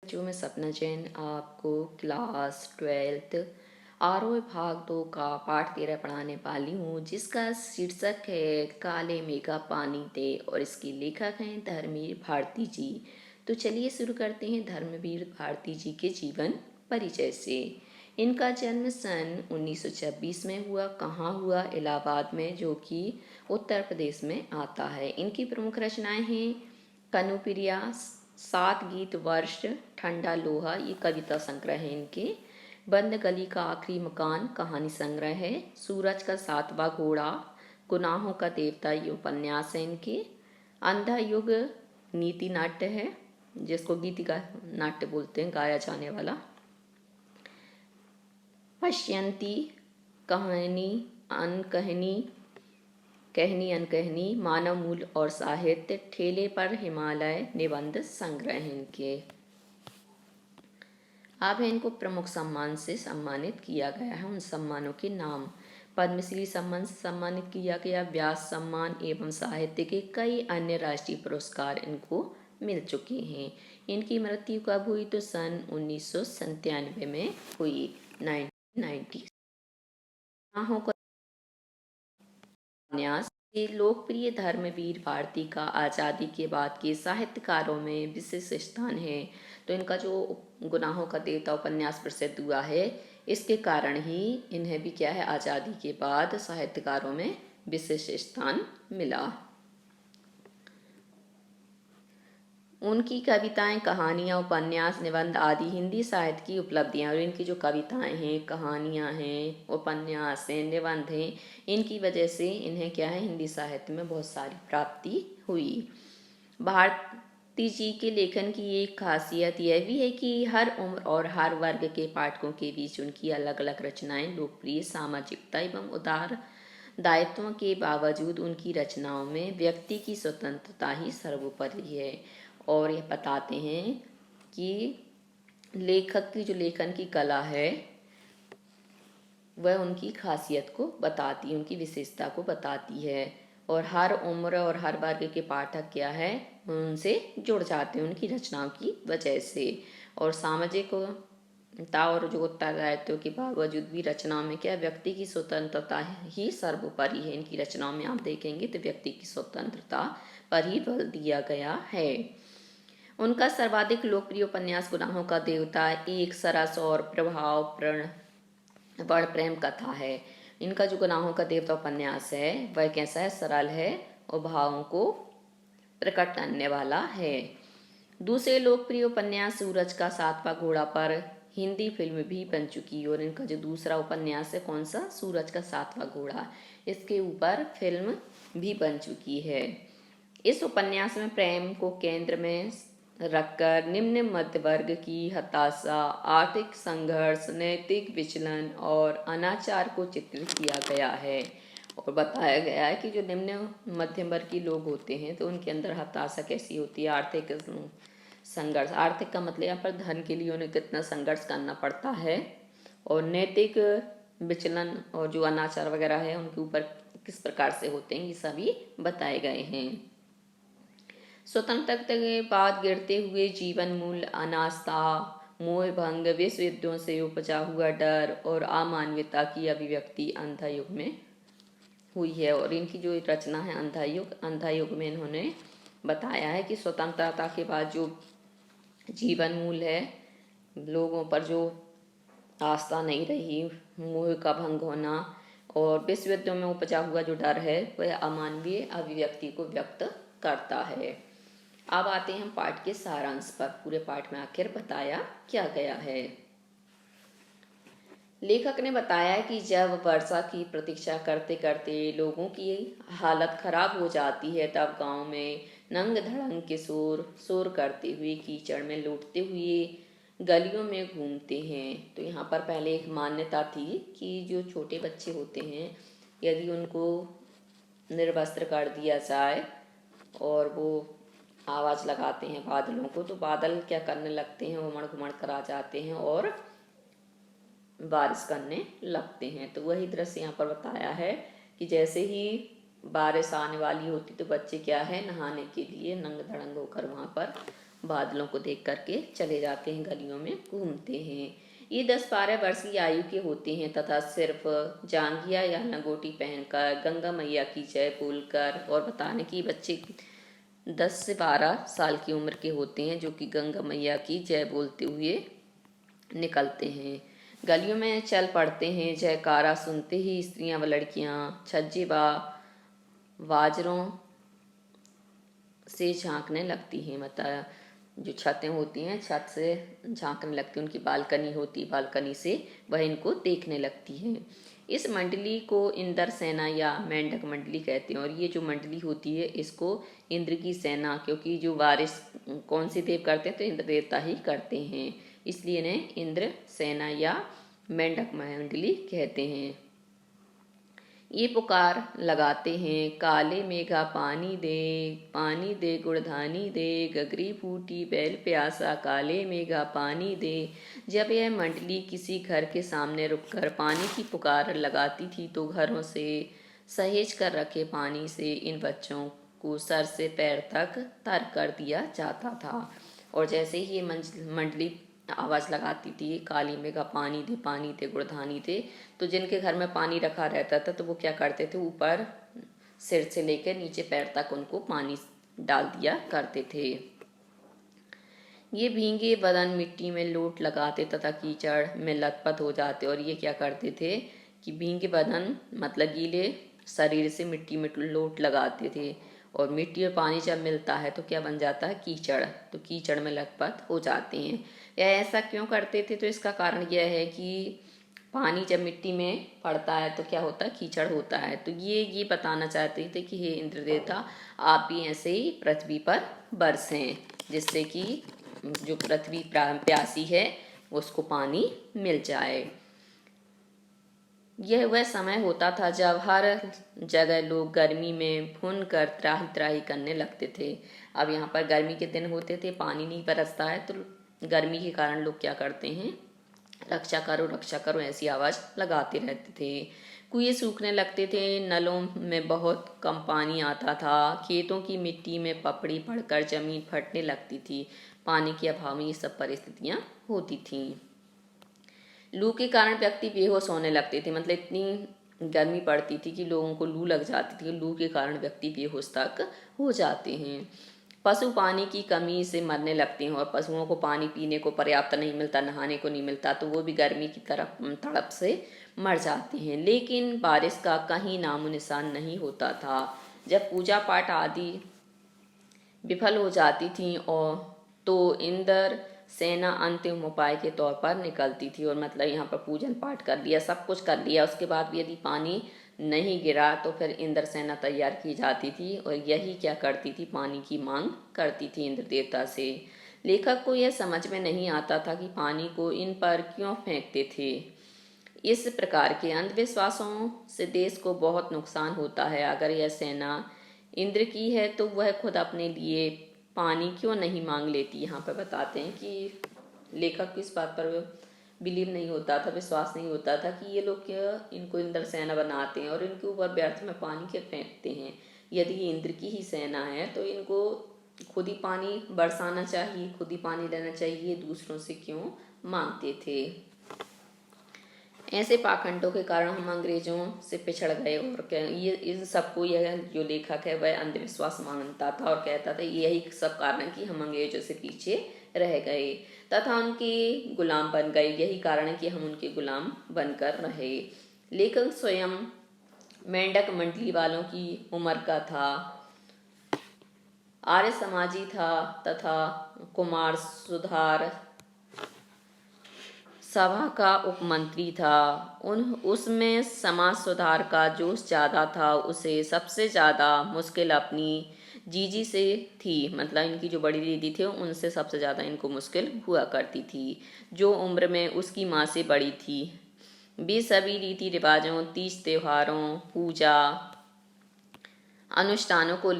जो मैं सपना जैन आपको क्लास 12th आरोह भाग 2 का पाठ 13 पढ़ाने वाली हूँ, जिसका शीर्षक है काले मेघा पानी दे और इसके लेखक हैं धर्मवीर भारती जी। तो चलिए शुरू करते हैं धर्मवीर भारती जी के जीवन परिचय से। इनका जन्म सन 1926 में हुआ। कहाँ हुआ? इलाहाबाद में, जो कि उत्तर प्रदेश में आता है। इनकी प्रमुख रचनाएं हैं कनुप्रिया, सात गीत वर्ष, ठंडा लोहा, ये कविता संग्रह है इनके। बंद गली का आखिरी मकान कहानी संग्रह है। सूरज का सातवां घोड़ा, गुनाहों का देवता, ये उपन्यास है इनके। अंधा युग नीति नाट्य है, जिसको गीतिका नाट्य बोलते हैं, गाया जाने वाला। पश्यंती कहानी अनकहनी, कहनी अनकहनी, मानव मूल और साहित्य, ठेले पर हिमालय, निबंध संग्रह हैं इनके। अब इनको प्रमुख सम्मान से सम्मानित किया गया है। उन सम्मानों के नाम: पद्मश्री सम्मान से सम्मानित किया गया, व्यास सम्मान एवं साहित्य के कई अन्य राष्ट्रीय पुरस्कार इनको मिल चुके हैं। इनकी मृत्यु कब हुई? तो सन 1997 में हुई, 1990। उपन्यास के लोकप्रिय धर्मवीर भारती का आज़ादी के बाद के साहित्यकारों में विशेष स्थान है। तो इनका जो गुनाहों का देवता उपन्यास प्रसिद्ध हुआ है, इसके कारण ही इन्हें भी क्या है, आज़ादी के बाद साहित्यकारों में विशेष स्थान मिला। उनकी कविताएं, कहानियाँ, उपन्यास, निबंध आदि हिंदी साहित्य की उपलब्धियाँ, और इनकी जो कविताएं हैं, कहानियाँ हैं, उपन्यास हैं, निबंध हैं, इनकी वजह से इन्हें क्या है, हिंदी साहित्य में बहुत सारी प्राप्ति हुई। भारती जी के लेखन की एक खासियत यह भी है कि हर उम्र और हर वर्ग के पाठकों के बीच उनकी अलग अलग रचनाएं लोकप्रिय, सामाजिकता एवं उदार दायित्वों के बावजूद उनकी रचनाओं में व्यक्ति की स्वतंत्रता ही सर्वोपरि है। और यह बताते हैं कि लेखक की जो लेखन की कला है, वह उनकी खासियत को बताती है, उनकी विशेषता को बताती है। और हर उम्र और हर वर्ग के पाठक क्या है, उनसे जुड़ जाते हैं उनकी रचनाओं की वजह से। और सामाजिकता और जो उत्तरदायित्व के बावजूद भी रचनाओं में क्या, व्यक्ति की स्वतंत्रता ही सर्वोपरि है। इनकी रचनाओं में आप देखेंगे तो व्यक्ति की स्वतंत्रता पर ही बल दिया गया है। उनका सर्वाधिक लोकप्रिय उपन्यास गुनाहों का देवता एक सरस और प्रभावपूर्ण वर्ण प्रेम कथा है। इनका जो गुनाहों का देवता उपन्यास है, वह कैसा है, सरल है और भावों को प्रकट करने वाला है। दूसरे लोकप्रिय उपन्यास सूरज का सातवां घोड़ा पर हिंदी फिल्म भी बन चुकी है। और इनका जो दूसरा उपन्यास है, कौन सा, सूरज का सातवां घोड़ा, इसके ऊपर फिल्म भी बन चुकी है। इस उपन्यास में प्रेम को केंद्र में रखकर निम्न मध्य वर्ग की हताशा, आर्थिक संघर्ष, नैतिक विचलन और अनाचार को चित्रित किया गया है। और बताया गया है कि जो निम्न मध्यम वर्ग के लोग होते हैं, तो उनके अंदर हताशा कैसी होती है, आर्थिक संघर्ष, आर्थिक का मतलब यहाँ पर धन के लिए उन्हें कितना संघर्ष करना पड़ता है, और नैतिक विचलन और जो अनाचार वगैरह है उनके ऊपर किस प्रकार से होते हैं, ये सभी बताए गए हैं। स्वतंत्रता के बाद गिरते हुए जीवन मूल्य, अनास्था, मोह भंग, विश्व युद्धों से उपजा हुआ डर और अमानवीयता की अभिव्यक्ति अंधा युग में हुई है। और इनकी जो रचना है अंधा युग में इन्होंने बताया है कि स्वतंत्रता के बाद जो जीवन मूल्य है, लोगों पर जो आस्था नहीं रही, मोह का भंग होना और विश्व युद्धों में उपजा हुआ जो डर है, वह अमानवीय अभिव्यक्ति को व्यक्त करता है। अब आते हैं हम पाठ के सारांश पर। पूरे पाठ में आखिर बताया क्या गया है। लेखक ने बताया कि जब वर्षा की प्रतीक्षा करते करते लोगों की हालत खराब हो जाती है, तब गांव में नंग धड़ंग के शोर करते हुए, कीचड़ में लौटते हुए गलियों में घूमते हैं। तो यहाँ पर पहले एक मान्यता थी कि जो छोटे बच्चे होते हैं, यदि उनको निर्वस्त्र कर दिया जाए और वो आवाज़ लगाते हैं बादलों को, तो बादल क्या करने लगते हैं, उमड़ घुमड़ कर आ जाते हैं और बारिश करने लगते हैं। तो वही दृश्य यहाँ पर बताया है कि जैसे ही बारिश आने वाली होती तो बच्चे क्या है, नहाने के लिए नंग धड़ंग होकर वहाँ पर बादलों को देख करके चले जाते हैं, गलियों में घूमते हैं। ये 10-12 वर्ष की आयु के होते हैं तथा सिर्फ जांघिया या लंगोटी पहनकर गंगा मैया की जय बोलकर, और बताने की बच्चे 10 से 12 साल की उम्र के होते हैं जो कि गंगा मैया की जय बोलते हुए निकलते हैं, गलियों में चल पड़ते हैं। जयकारा सुनते ही स्त्रियां व लड़कियां छज्जे व वाजरों से झांकने लगती हैं। मतलब जो छतें होती हैं, छत से झांकने लगती हैं, उनकी बालकनी होती है, बालकनी से वह इनको देखने लगती है। इस मंडली को इंद्र सेना या मेंढक मंडली कहते हैं। और ये जो मंडली होती है इसको इंद्र की सेना, क्योंकि जो बारिश कौन सी देव करते हैं तो इंद्र देवता ही करते हैं, इसलिए इन्हें इंद्र सेना या मेंढक मंडली कहते हैं। ये पुकार लगाते हैं, काले मेघा पानी दे गुड़धानी दे, गगरी फूटी बैल प्यासा, काले मेघा पानी दे। जब यह मंडली किसी घर के सामने रुककर पानी की पुकार लगाती थी तो घरों से सहेज कर रखे पानी से इन बच्चों को सर से पैर तक तर कर दिया जाता था। और जैसे ही ये मंडली आवाज़ लगाती थी, काली मेघा पानी दे गुड़धानी दे, तो जिनके घर में पानी रखा रहता था तो वो क्या करते थे, ऊपर सिर से लेकर नीचे पैर तक उनको पानी डाल दिया करते थे। ये भींगे बदन मिट्टी में लोट लगाते तथा कीचड़ में लथपथ हो जाते। और ये क्या करते थे कि भींगे बदन मतलब गीले शरीर से मिट्टी में लोट लगाते थे, और मिट्टी और पानी जब मिलता है तो क्या बन जाता है, कीचड़, तो कीचड़ में लथपथ हो जाते हैं। यह ऐसा क्यों करते थे, तो इसका कारण यह है कि पानी जब मिट्टी में पड़ता है तो क्या होता है, कीचड़ होता है। तो ये बताना चाहते थे कि हे इंद्र देवता, आप भी ऐसे ही पृथ्वी पर बरसें, जिससे कि जो पृथ्वी प्यासी है उसको पानी मिल जाए। यह वह समय होता था जब हर जगह लोग गर्मी में भुन कर त्राही त्राही करने लगते थे। अब यहाँ पर गर्मी के दिन होते थे, पानी नहीं बरसता है, तो गर्मी के कारण लोग क्या करते हैं, रक्षा करो ऐसी आवाज़ लगाते रहते थे। कुएं सूखने लगते थे, नलों में बहुत कम पानी आता था, खेतों की मिट्टी में पपड़ी पड़कर जमीन फटने लगती थी। पानी के अभाव में ये सब परिस्थितियाँ होती थीं। लू के कारण व्यक्ति बेहोश होने लगते थे। मतलब इतनी गर्मी पड़ती थी कि लोगों को लू लग जाती थी। लू के कारण व्यक्ति बेहोश तक हो जाते हैं। पशु पानी की कमी से मरने लगते हैं, और पशुओं को पानी पीने को पर्याप्त नहीं मिलता, नहाने को नहीं मिलता, तो वो भी गर्मी की तरफ तड़प से मर जाते हैं। लेकिन बारिश का कहीं नामो निशान नहीं होता था। जब पूजा पाठ आदि विफल हो जाती थी और तो इंद्र सेना अंतिम उपाय के तौर पर निकलती थी। और मतलब यहाँ पर पूजन पाठ कर लिया, सब कुछ कर लिया, उसके बाद भी यदि पानी नहीं गिरा तो फिर इंद्र सेना तैयार की जाती थी, और यही क्या करती थी, पानी की मांग करती थी इंद्र देवता से। लेखक को यह समझ में नहीं आता था कि पानी को इन पर क्यों फेंकते थे। इस प्रकार के अंधविश्वासों से देश को बहुत नुकसान होता है। अगर यह सेना इंद्र की है तो वह खुद अपने लिए पानी क्यों नहीं मांग लेती। यहाँ पर बताते हैं कि लेखक को इस बात पर बिलीव नहीं होता था, विश्वास नहीं होता था कि ये लोग क्या इनको इंद्र सेना बनाते हैं और इनके ऊपर व्यर्थ में पानी क्यों फेंकते हैं। यदि ये इंद्र की ही सेना है तो इनको खुद ही पानी बरसाना चाहिए, खुद ही पानी लेना चाहिए, दूसरों से क्यों मांगते थे। ऐसे पाखंडों के कारण हम अंग्रेजों से पिछड़ गए, और क्या ये इन सबको यह जो लेखक है वह अंधविश्वास मानता था और कहता था यही सब कारण है कि हम अंग्रेजों से पीछे रह गए तथा उनके गुलाम बन गए। यही कारण है कि हम उनके गुलाम बनकर रहे। लेखक स्वयं मेंढक मंडली वालों की उम्र का था, आर्य समाजी था तथा कुमार सुधार सभा का उपमंत्री था। उसमें समाज सुधार का जोश ज़्यादा था। उसे सबसे ज़्यादा मुश्किल अपनी जीजी से थी। मतलब इनकी जो बड़ी दीदी थी उनसे सबसे ज़्यादा इनको मुश्किल हुआ करती थी, जो उम्र में उसकी माँ से बड़ी थी। वे सभी रीति रिवाजों, तीज त्योहारों, पूजा अनुष्ठानों को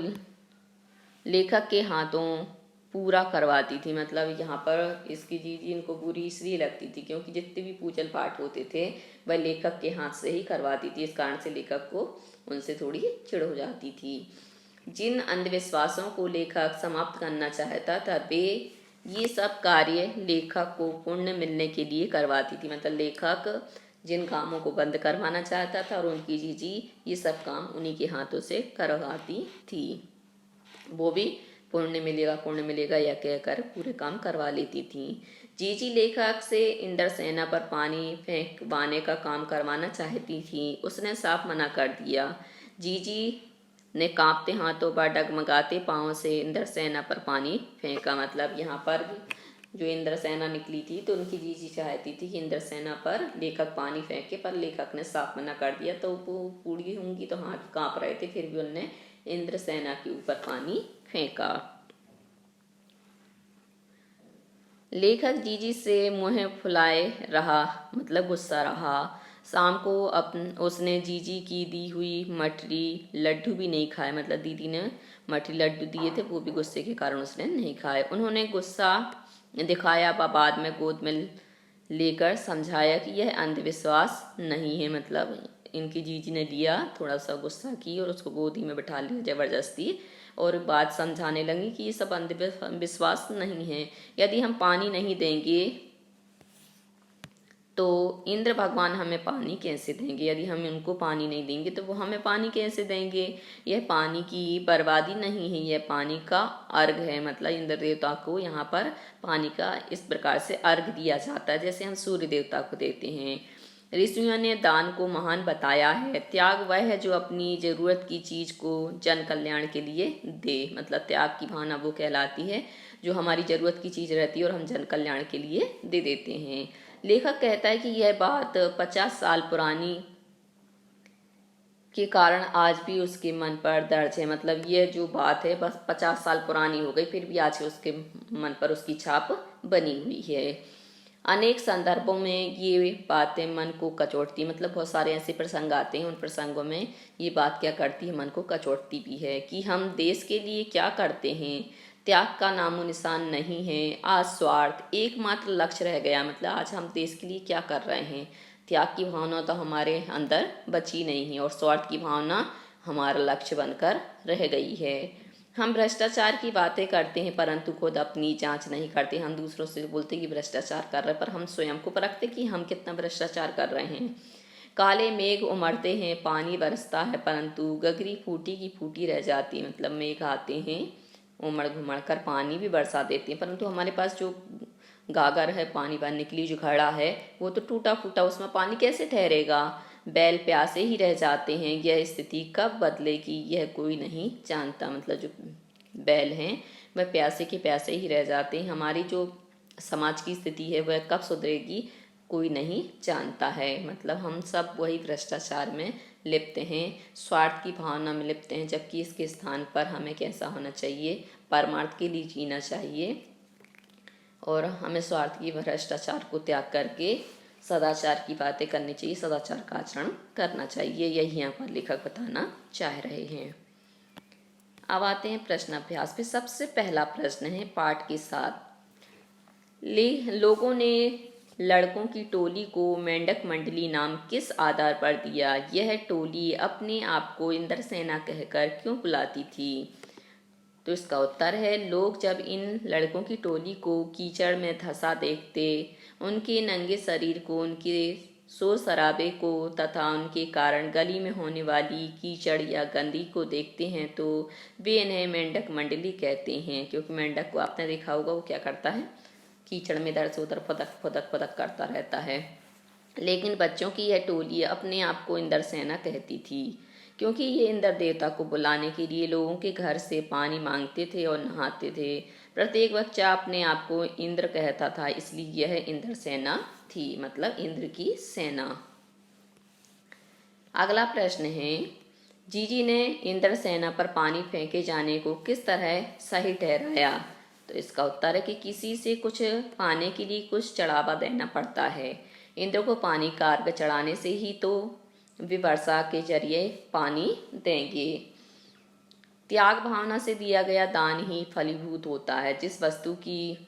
लेखक के हाथों पूरा करवाती थी। मतलब यहाँ पर इसकी जीजी इनको बुरी इसलिए लगती थी क्योंकि जितने भी पूजन पाठ होते थे वह लेखक के हाथ से ही करवाती थी। इस कारण से लेखक को उनसे थोड़ी चिढ़ हो जाती थी। जिन अंधविश्वासों को लेखक समाप्त करना चाहता था वे ये सब कार्य लेखक को पुण्य मिलने के लिए करवाती थी। मतलब लेखक जिन कामों को बंद करवाना चाहता था और उनकी जीजी ये सब काम उन्हीं के हाथों से करवाती थी। वो भी पुण्य मिलेगा या कहकर पूरे काम करवा लेती थी। जीजी लेखक से इंद्रसेना पर पानी फेंकवाने का काम करवाना चाहती थी। उसने साफ मना कर दिया। जीजी ने कांपते हाथों पर डगमगाते पांवों से इंद्रसेना पर पानी फेंका। मतलब यहाँ पर जो इंद्रसेना निकली थी तो उनकी जीजी चाहती थी कि इंद्रसेना पर लेखक पानी फेंके, पर लेखक ने साफ मना कर दिया। तो वो बूढ़ी होंगी तो हाथ कांप रहे थे, फिर भी उनने इंद्रसेना के ऊपर पानी फेंका। लेखक जीजी से मुँह फुलाए रहा, मतलब गुस्सा रहा। शाम को उसने जीजी की दी हुई मठरी लड्डू भी नहीं खाए। मतलब दीदी ने मठरी लड्डू दिए थे, वो भी गुस्से के कारण उसने नहीं खाए। उन्होंने गुस्सा दिखाया व बाद में गोद में लेकर समझाया कि यह अंधविश्वास नहीं है। मतलब इनकी जीजी ने लिया, थोड़ा सा गुस्सा की और उसको गोदी में बिठा लिया जबरदस्ती, और बात समझाने लगी कि ये सब अंधविश्वास नहीं है। यदि हम पानी नहीं देंगे तो इंद्र भगवान हमें पानी कैसे देंगे? यदि हम उनको पानी नहीं देंगे तो वो हमें पानी कैसे देंगे? यह पानी की बर्बादी नहीं है, यह पानी का अर्घ है। मतलब इंद्र देवता को यहाँ पर पानी का इस प्रकार से अर्घ दिया जाता है जैसे हम सूर्य देवता को देते हैं। ऋषियों ने दान को महान बताया है। त्याग वह है जो अपनी जरूरत की चीज को जन कल्याण के लिए दे। मतलब त्याग की भावना वो कहलाती है जो हमारी जरूरत की चीज रहती है और हम जन कल्याण के लिए दे देते हैं। लेखक कहता है कि यह बात 50 साल पुरानी के कारण आज भी उसके मन पर दर्ज है। मतलब यह जो बात है बस 50 साल पुरानी हो गई, फिर भी आज उसके मन पर उसकी छाप बनी हुई है। अनेक संदर्भों में ये बातें मन को कचोटती, मतलब बहुत सारे ऐसे प्रसंग आते हैं, उन प्रसंगों में ये बात क्या करती है, मन को कचोटती भी है कि हम देश के लिए क्या करते हैं। त्याग का नामो निशान नहीं है। आज स्वार्थ एकमात्र लक्ष्य रह गया। मतलब आज हम देश के लिए क्या कर रहे हैं? त्याग की भावना तो हमारे अंदर बची नहीं है और स्वार्थ की भावना हमारा लक्ष्य बनकर रह गई है। हम भ्रष्टाचार की बातें करते हैं परंतु खुद अपनी जांच नहीं करते। हम दूसरों से बोलते कि भ्रष्टाचार कर रहे हैं, पर हम स्वयं को परखते कि हम कितना भ्रष्टाचार कर रहे हैं। काले मेघ उमड़ते हैं, पानी बरसता है, परंतु गगरी फूटी की फूटी रह जाती है। मतलब मेघ आते हैं, उमड़ घुमड़ कर पानी भी बरसा देते हैं, परंतु हमारे पास जो गागर है पानी भरने के लिए, जो घड़ा है, वो तो टूटा फूटा, उसमें पानी कैसे ठहरेगा? बैल प्यासे ही रह जाते हैं। यह स्थिति कब बदलेगी यह कोई नहीं जानता। मतलब जो बैल हैं वह प्यासे के प्यासे ही रह जाते हैं। हमारी जो समाज की स्थिति है वह कब सुधरेगी कोई नहीं जानता है। मतलब हम सब वही भ्रष्टाचार में लिप्त हैं, स्वार्थ की भावना में लिप्त हैं, जबकि इसके स्थान पर हमें कैसा होना चाहिए? परमार्थ के लिए जीना चाहिए और हमें स्वार्थ की भ्रष्टाचार को त्याग करके सदाचार की बातें करनी चाहिए, सदाचार का आचरण करना चाहिए। यही यहाँ पर लेखक बताना चाह रहे हैं। अब आते हैं प्रश्न अभ्यास पे। सबसे पहला प्रश्न है पाठ के साथ। लोगों ने लड़कों की टोली को मेंढक मंडली नाम किस आधार पर दिया? यह टोली अपने आप को इंद्रसेना कहकर क्यों बुलाती थी? तो इसका उत्तर है, लोग जब इन लड़कों की टोली को कीचड़ में धंसा देखते, उनके नंगे शरीर को, उनके शोर शराबे को तथा उनके कारण गली में होने वाली कीचड़ या गंदगी को देखते हैं तो वे इन्हें मेंढक मंडली कहते हैं। क्योंकि मेंढक को आपने देखा होगा वो क्या करता है, कीचड़ में इधर से उधर फदक फदक फदक करता रहता है। लेकिन बच्चों की यह टोली अपने आप को इंद्रसेना कहती थी क्योंकि ये इंद्र देवता को बुलाने के लिए लोगों के घर से पानी मांगते थे और नहाते थे। प्रत्येक बच्चा अपने आप को इंद्र कहता था, इसलिए यह इंद्र सेना थी। मतलब इंद्र की सेना। अगला प्रश्न है, जीजी ने इंद्र सेना पर पानी फेंके जाने को किस तरह सही ठहराया? तो इसका उत्तर है कि किसी से कुछ पाने के लिए कुछ चढ़ावा देना पड़ता है। इंद्र को पानी का अर्घ चढ़ाने से ही तो वे वर्षा के जरिए पानी देंगे। त्याग भावना से दिया गया दान ही फलीभूत होता है। जिस वस्तु की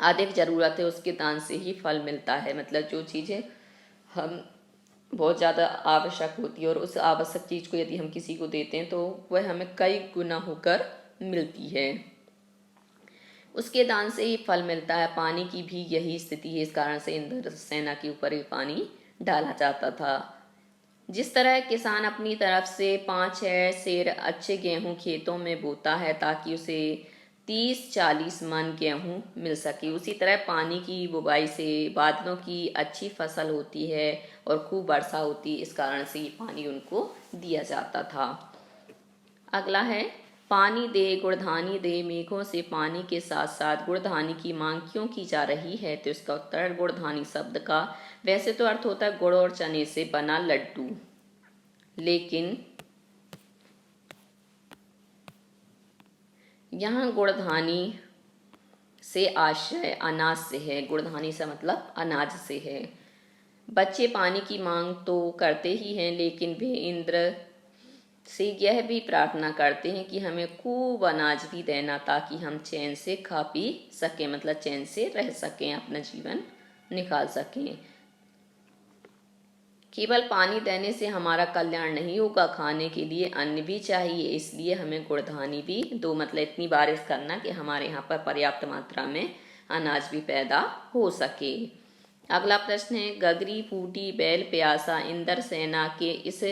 अधिक जरूरत है उसके दान से ही फल मिलता है। मतलब जो चीज़ें हम बहुत ज़्यादा आवश्यक होती है, और उस आवश्यक चीज़ को यदि हम किसी को देते हैं तो वह हमें कई गुना होकर मिलती है। उसके दान से ही फल मिलता है। पानी की भी यही स्थिति है, इस कारण से इंद्रसेना के ऊपर ही पानी डाला जाता था। जिस तरह किसान अपनी तरफ से 5-6 सेर अच्छे गेहूं खेतों में बोता है ताकि उसे 30-40 मन गेहूं मिल सके, उसी तरह पानी की बुवाई से बादलों की अच्छी फसल होती है और खूब वर्षा होती है, इस कारण से ये पानी उनको दिया जाता था। अगला है, पानी दे गुड़धानी दे, मेघों से पानी के साथ साथ गुड़धानी की मांग क्यों की जा रही है? तो इसका उत्तर है, गुड़धानी शब्द का वैसे तो अर्थ होता है गुड़ और चने से बना लड्डू, लेकिन यहाँ गुड़धानी से आशय अनाज से है। गुड़धानी से मतलब अनाज से है। बच्चे पानी की मांग तो करते ही हैं, लेकिन वे इंद्र से यह भी प्रार्थना करते हैं कि हमें खूब अनाज भी देना ताकि हम चैन से खा पी सकें, मतलब चैन से रह सकें, अपना जीवन निकाल सकें। केवल पानी देने से हमारा कल्याण नहीं होगा, खाने के लिए अन्न भी चाहिए, इसलिए हमें गुड़धानी भी दो, मतलब इतनी बारिश करना कि हमारे यहाँ पर पर्याप्त मात्रा में अनाज भी पैदा हो सके। अगला प्रश्न है, गगरी फूटी बैल प्यासा, इंद्र सेना के इस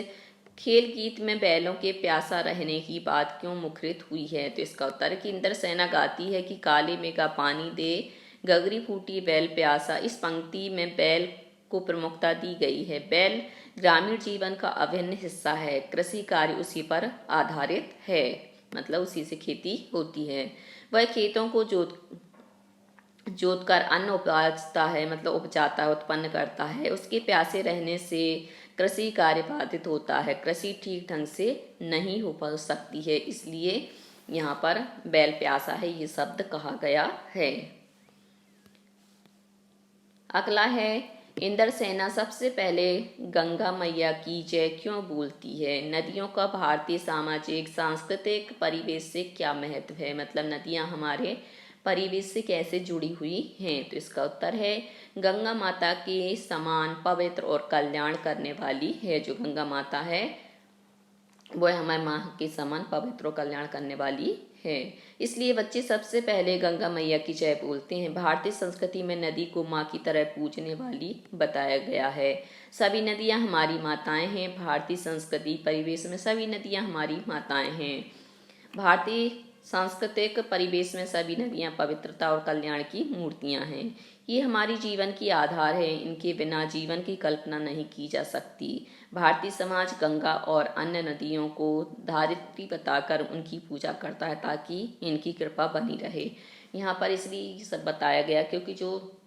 खेल गीत में बैलों के प्यासा रहने की बात क्यों मुखरित हुई है? तो इसका उत्तर है कि इंद्र सेना गाती है कि काले मेघा पानी दे, गगरी फूटी बैल प्यासा। इस पंक्ति में बैल को प्रमुखता दी गई है। बैल ग्रामीण जीवन का अभिन्न हिस्सा है, कृषि कार्य उसी पर आधारित है, मतलब उसी से खेती होती है। वह खेतों को जोत कर अन्न उपजाता है, मतलब उपजाता है, उत्पन्न करता है। उसके प्यासे रहने से कृषि कार्य बाधित होता है, कृषि ठीक ढंग से नहीं हो पा सकती है, इसलिए यहाँ पर बैल प्यासा है ये शब्द कहा गया है। अगला है, इंद्र सेना सबसे पहले गंगा मैया की जय क्यों बोलती है? नदियों का भारतीय सामाजिक सांस्कृतिक परिवेश से क्या महत्व है, मतलब नदियाँ हमारे परिवेश से कैसे जुड़ी हुई हैं? तो इसका उत्तर है, गंगा माता के समान पवित्र और कल्याण करने वाली है। जो गंगा माता है वह हमारे माँ के समान पवित्र और कल्याण करने वाली है, इसलिए बच्चे सबसे पहले गंगा मैया की जय बोलते हैं। भारतीय संस्कृति में नदी को माँ की तरह पूजने वाली बताया गया है। सभी नदियाँ हमारी माताएं हैं। भारतीय संस्कृति परिवेश में सभी नदियाँ हमारी माताएं हैं। भारतीय सांस्कृतिक परिवेश में सभी नदियाँ पवित्रता और कल्याण की मूर्तियाँ हैं। ये हमारी जीवन की आधार है, इनके बिना जीवन की कल्पना नहीं की जा सकती। भारतीय समाज गंगा और अन्य नदियों को धारित्री बताकर उनकी पूजा करता है ताकि इनकी कृपा बनी रहे। यहाँ पर इसलिए सब बताया गया क्योंकि जो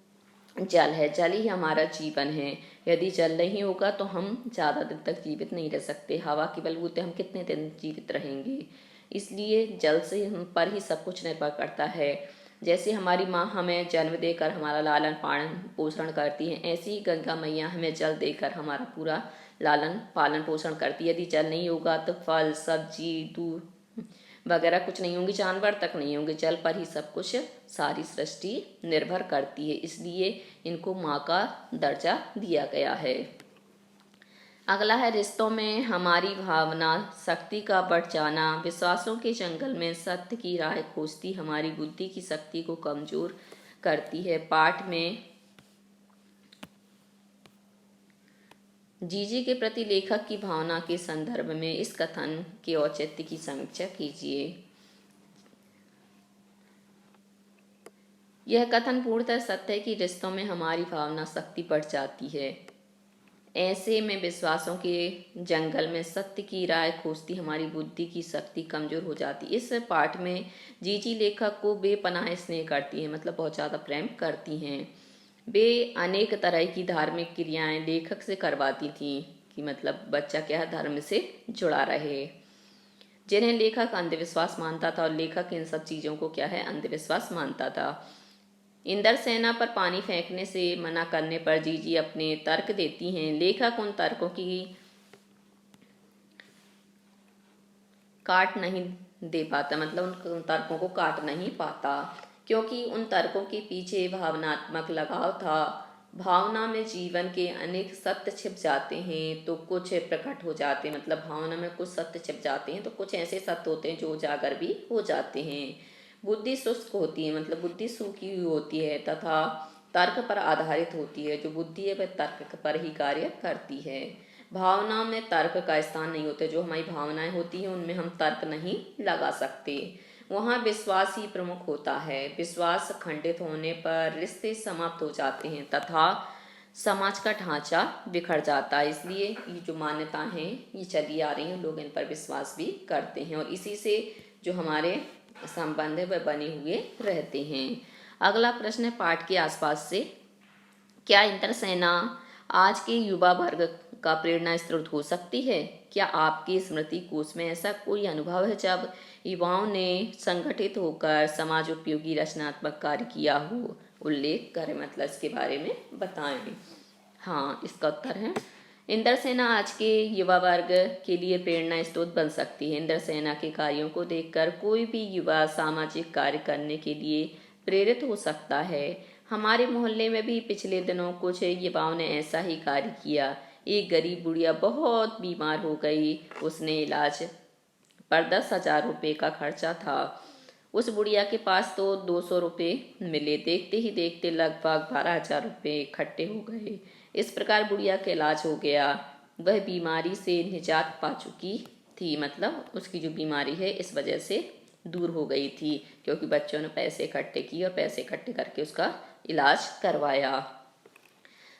जल है, जल ही हमारा जीवन है। यदि जल नहीं होगा तो हम ज़्यादा दिन तक जीवित नहीं रह सकते। हवा के बलबूते हम कितने दिन जीवित रहेंगे, इसलिए जल से हम पर ही सब कुछ निर्भर करता है। जैसे हमारी माँ हमें जन्म देकर हमारा लालन पालन पोषण करती है, ऐसी ही गंगा मैया हमें जल देकर हमारा पूरा लालन पालन पोषण करती है। यदि जल नहीं होगा तो फल सब्जी दूध वगैरह कुछ नहीं होंगे, जानवर तक नहीं होंगे। जल पर ही सब कुछ सारी सृष्टि निर्भर करती है, इसलिए इनको माँ का दर्जा दिया गया है। अगला है, रिश्तों में हमारी भावना शक्ति का बढ़ जाना। विश्वासों के जंगल में सत्य की राह खोजती हमारी बुद्धि की शक्ति को कमजोर करती है। पाठ में जीजी के प्रति लेखक की भावना के संदर्भ में इस कथन के औचित्य की समीक्षा कीजिए। यह कथन पूर्णतः सत्य है कि रिश्तों में हमारी भावना शक्ति बढ़ जाती है। ऐसे में विश्वासों के जंगल में सत्य की राह खोजती हमारी बुद्धि की शक्ति कमजोर हो जाती। इस पाठ में जीजी लेखक को बेपनाह स्नेह करती हैं, मतलब बहुत ज़्यादा प्रेम करती हैं। वे अनेक तरह की धार्मिक क्रियाएं लेखक से करवाती थीं कि मतलब बच्चा क्या है, धर्म से जुड़ा रहे, जिन्हें लेखक अंधविश्वास मानता था, और लेखक इन सब चीज़ों को क्या है, अंधविश्वास मानता था। इंद्र सेना पर पानी फेंकने से मना करने पर जीजी अपने तर्क देती हैं। लेखक उन तर्कों की काट नहीं दे पाता, मतलब उन तर्कों को काट नहीं पाता, क्योंकि उन तर्कों के पीछे भावनात्मक लगाव था। भावना में जीवन के अनेक सत्य छिप जाते हैं तो कुछ प्रकट हो जाते हैं। मतलब भावना में कुछ सत्य छिप जाते हैं तो कुछ ऐसे सत्य होते हैं जो उजागर भी हो जाते हैं। बुद्धि शुष्क होती है, मतलब बुद्धि सूखी हुई होती है तथा तर्क पर आधारित होती है। जो बुद्धि है वह तर्क पर ही कार्य करती है। भावना में तर्क का स्थान नहीं होता। जो हमारी भावनाएं होती हैं उनमें हम तर्क नहीं लगा सकते। वहाँ विश्वास ही प्रमुख होता है। विश्वास खंडित होने पर रिश्ते समाप्त हो जाते हैं तथा समाज का ढांचा बिखर जाता है। इसलिए ये जो मान्यताएं हैं ये चली आ रही हैं, लोग इन पर विश्वास भी करते हैं और इसी से जो हमारे संबंध है वह बने हुए रहते हैं। अगला प्रश्न है पाठ के आसपास से, क्या इंद्र सेना आज के युवा वर्ग का प्रेरणा स्रोत हो सकती है? क्या आपकी स्मृति कोश में ऐसा कोई अनुभव है जब युवाओं ने संगठित होकर समाज उपयोगी रचनात्मक कार्य किया हो? उल्लेख करें, मतलब इसके बारे में बताएं। हाँ, इसका उत्तर है इंद्र सेना आज के युवा वर्ग के लिए प्रेरणा स्रोत बन सकती है। इंद्र सेना के कार्यों को देखकर कोई भी युवा सामाजिक कार्य करने के लिए प्रेरित हो सकता है। हमारे मोहल्ले में भी पिछले दिनों कुछ युवाओं ने ऐसा ही कार्य किया। एक गरीब बुढ़िया बहुत बीमार हो गई। उसने इलाज पर 10,000 रुपये का खर्चा था। उस बुढ़िया के पास तो 200 रुपये मिले। देखते ही देखते लगभग 12,000 रुपये इकट्ठे हो गए। इस प्रकार बुढ़िया का इलाज हो गया। वह बीमारी से निजात पा चुकी थी, मतलब उसकी जो बीमारी है इस वजह से दूर हो गई थी, क्योंकि बच्चों ने पैसे इकट्ठे किए और पैसे इकट्ठे करके उसका इलाज करवाया।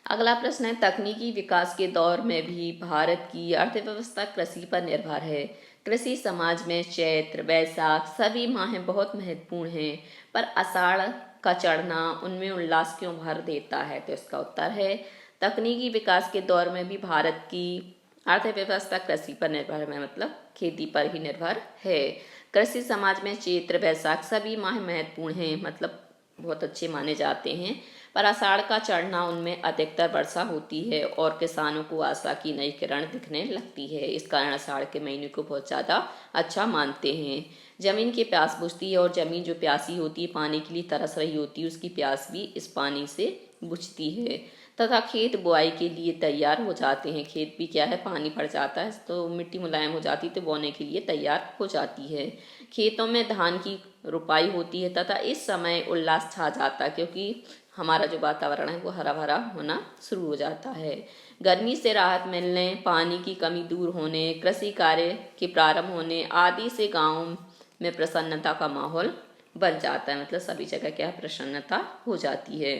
अगला प्रश्न है, तकनीकी विकास के दौर में भी भारत की अर्थव्यवस्था कृषि पर निर्भर है। कृषि समाज में चैत्र वैशाख सभी माह बहुत महत्वपूर्ण हैं, पर आषाढ़ का चढ़ना उनमें उल्लास क्यों भर देता है? तो इसका उत्तर है तकनीकी विकास के दौर में भी भारत की अर्थव्यवस्था कृषि पर निर्भर है, मतलब खेती पर ही निर्भर है। कृषि समाज में चैत्र वैशाख सभी माह महत्वपूर्ण हैं, मतलब बहुत अच्छे माने जाते हैं, पर आषाढ़ का चढ़ना उनमें अधिकतर वर्षा होती है और किसानों को आशा की नई किरण दिखने लगती है। इस कारण आषाढ़ के महीने को बहुत ज़्यादा अच्छा मानते हैं। जमीन की प्यास बुझती है और जमीन जो प्यासी होती है, पानी के लिए तरस रही होती है, उसकी प्यास भी इस पानी से बुझती है तथा खेत बुआई के लिए तैयार हो जाते हैं। खेत भी क्या है, पानी पड़ जाता है तो मिट्टी मुलायम हो जाती है तो बोने के लिए तैयार हो जाती है। खेतों में धान की रुपाई होती है तथा इस समय उल्लास छा जाता है, क्योंकि हमारा जो वातावरण है वो हरा भरा होना शुरू हो जाता है। गर्मी से राहत मिलने, पानी की कमी दूर होने, कृषि कार्य के प्रारंभ होने आदि से गाँव में प्रसन्नता का माहौल बन जाता है, मतलब सभी जगह क्या प्रसन्नता हो जाती है।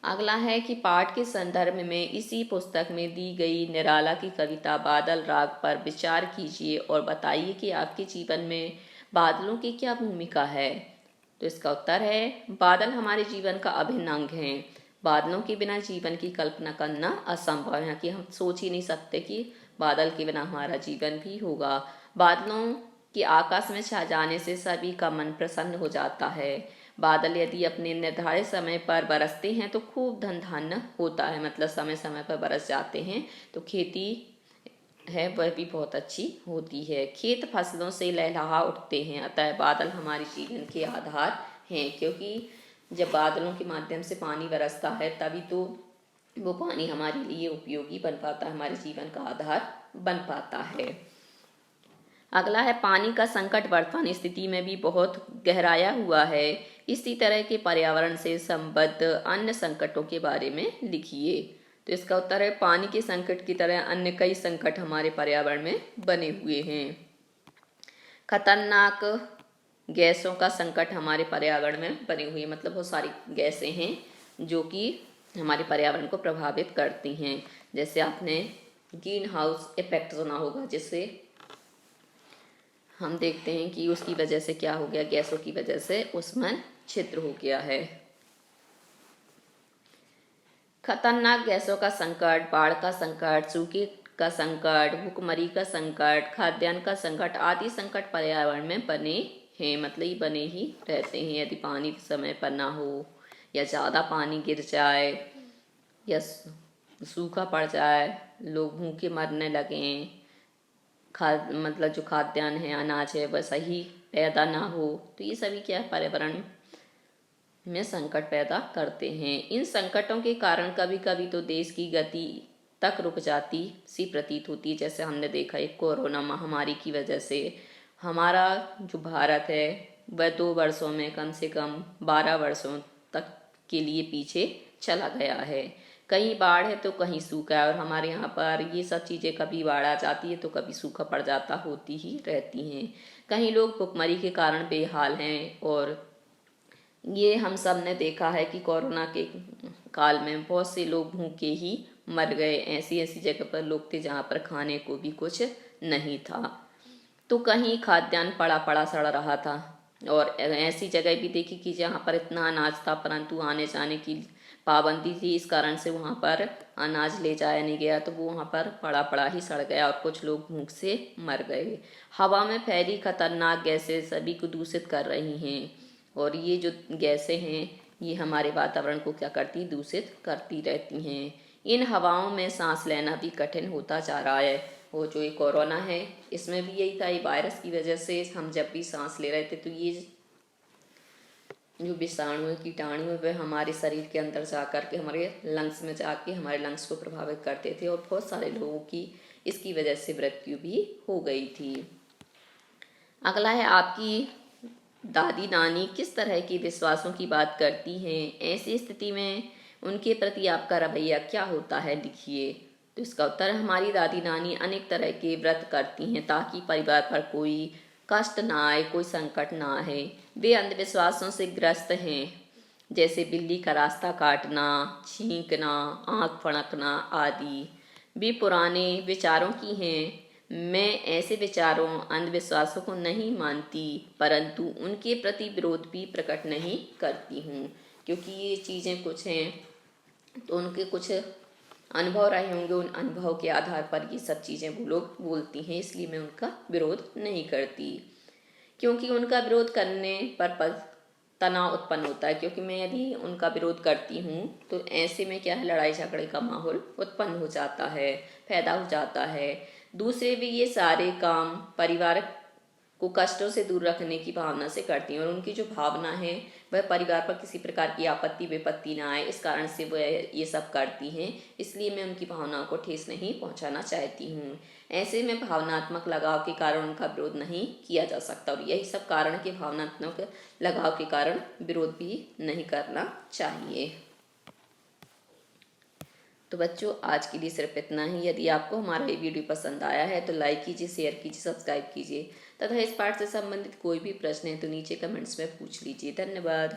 अगला है कि पाठ के संदर्भ में इसी पुस्तक में दी गई निराला की कविता बादल राग पर विचार कीजिए और बताइए कि आपके जीवन में बादलों की क्या भूमिका है। तो इसका उत्तर है बादल हमारे जीवन का अभिन्न अंग हैं। बादलों के बिना जीवन की कल्पना करना असंभव है, कि हम सोच ही नहीं सकते कि बादल के बिना हमारा जीवन भी होगा। बादलों के आकाश में छा जाने से सभी का मन प्रसन्न हो जाता है। बादल यदि अपने निर्धारित समय पर बरसते हैं तो खूब धन धान्य होता है, मतलब समय समय पर बरस जाते हैं तो खेती है वह भी बहुत अच्छी होती है। खेत फसलों से लहलहा उठते हैं, अतः बादल हमारे जीवन के आधार हैं, क्योंकि जब बादलों के माध्यम से पानी बरसता है तभी तो वो पानी हमारे लिए उपयोगी बन पाता है, हमारे जीवन का आधार बन पाता है। अगला है पानी का संकट वर्तमान स्थिति में भी बहुत गहराया हुआ है। इसी तरह के पर्यावरण से संबद्ध अन्य संकटों के बारे में लिखिए। तो इसका उत्तर है पानी के संकट की तरह अन्य कई संकट हमारे पर्यावरण में बने हुए हैं। खतरनाक गैसों का संकट हमारे पर्यावरण में बने हुए, मतलब बहुत सारी गैसें हैं जो कि हमारे पर्यावरण को प्रभावित करती हैं। जैसे आपने ग्रीन हाउस इफेक्ट सुना होगा, जिससे हम देखते हैं कि उसकी वजह से क्या हो गया, गैसों की वजह से उसमें छिद्र हो गया है। खतरनाक गैसों का संकट, बाढ़ का संकट, सूखे का संकट, भूखमरी का संकट, खाद्यान्न का संकट आदि संकट पर्यावरण में बने हैं, मतलब ये बने ही रहते हैं। यदि पानी समय पर ना हो या ज़्यादा पानी गिर जाए या सूखा पड़ जाए, लोग भूखे मरने लगें, मतलब जो खाद्यान्न है, अनाज है वह सही पैदा ना हो, तो ये सभी क्या पर्यावरण में संकट पैदा करते हैं। इन संकटों के कारण कभी कभी तो देश की गति तक रुक जाती सी प्रतीत होती है। जैसे हमने देखा एक कोरोना महामारी की वजह से हमारा जो भारत है वह 2 वर्षों में कम से कम 12 वर्षों तक के लिए पीछे चला गया है। कहीं बाढ़ है तो कहीं सूखा है, और हमारे यहाँ पर ये सब चीज़ें कभी बाढ़ आ जाती है तो कभी सूखा पड़ जाता होती ही रहती हैं। कहीं लोग भुखमरी के कारण बेहाल हैं, और ये हम सब ने देखा है कि कोरोना के काल में बहुत से लोग भूखे ही मर गए। ऐसी ऐसी जगह पर लोग थे जहाँ पर खाने को भी कुछ नहीं था। तो कहीं खाद्यान्न पड़ा पड़ा सड़ रहा था, और ऐसी जगह भी देखी कि जहाँ पर इतना अनाज था परंतु आने जाने की पाबंदी थी, इस कारण से वहाँ पर अनाज ले जाया नहीं गया, तो वो वहाँ पर पड़ा पड़ा ही सड़ गया और कुछ लोग भूख से मर गए। हवा में फैली खतरनाक गैसें सभी को दूषित कर रही हैं, और ये जो गैसें हैं ये हमारे वातावरण को क्या करती, दूषित करती रहती हैं। इन हवाओं में सांस लेना भी कठिन होता जा रहा है। वो जो ये कोरोना है इसमें भी यही था, ये वायरस की वजह से हम जब भी सांस ले रहे थे तो ये जो विषाणु कीटाणु वे हमारे शरीर के अंदर जा कर के हमारे लंग्स में जाके हमारे लंग्स को प्रभावित करते थे, और बहुत सारे लोगों की इसकी वजह से मृत्यु भी हो गई थी। अगला है, आपकी दादी नानी किस तरह के विश्वासों की बात करती हैं? ऐसी स्थिति में उनके प्रति आपका रवैया क्या होता है, लिखिए। तो इसका उत्तर, हमारी दादी नानी अनेक तरह के व्रत करती हैं ताकि परिवार पर कोई कष्ट ना आए, कोई संकट ना आए। वे अंधविश्वासों से ग्रस्त हैं, जैसे बिल्ली का रास्ता काटना, छींकना, आँख फड़कना आदि। वे पुराने विचारों की हैं। मैं ऐसे विचारों, अंधविश्वासों को नहीं मानती, परंतु उनके प्रति विरोध भी प्रकट नहीं करती हूँ, क्योंकि ये चीज़ें कुछ हैं तो उनके कुछ अनुभव रहे होंगे, उन अनुभव के आधार पर ये सब चीज़ें वो लोग बोलती हैं, इसलिए मैं उनका विरोध नहीं करती। क्योंकि उनका विरोध करने पर तनाव उत्पन्न होता है, क्योंकि मैं यदि उनका विरोध करती हूँ तो ऐसे में क्या है, लड़ाई झगड़े का माहौल उत्पन्न हो जाता है, पैदा हो जाता है। दूसरे भी ये सारे काम परिवार को कष्टों से दूर रखने की भावना से करती हैं, और उनकी जो भावना है वह परिवार पर किसी प्रकार की आपत्ति विपत्ति ना आए, इस कारण से वह ये सब करती हैं। इसलिए मैं उनकी भावनाओं को ठेस नहीं पहुंचाना चाहती हूँ। ऐसे में भावनात्मक लगाव के कारण उनका विरोध नहीं किया जा सकता, और यही सब कारण के भावनात्मक लगाव के कारण विरोध भी नहीं करना चाहिए। तो बच्चों, आज के लिए सिर्फ इतना ही। यदि आपको हमारा ये वीडियो पसंद आया है तो लाइक कीजिए, शेयर कीजिए, सब्सक्राइब कीजिए, तथा इस पाठ से संबंधित कोई भी प्रश्न है तो नीचे कमेंट्स में पूछ लीजिए। धन्यवाद।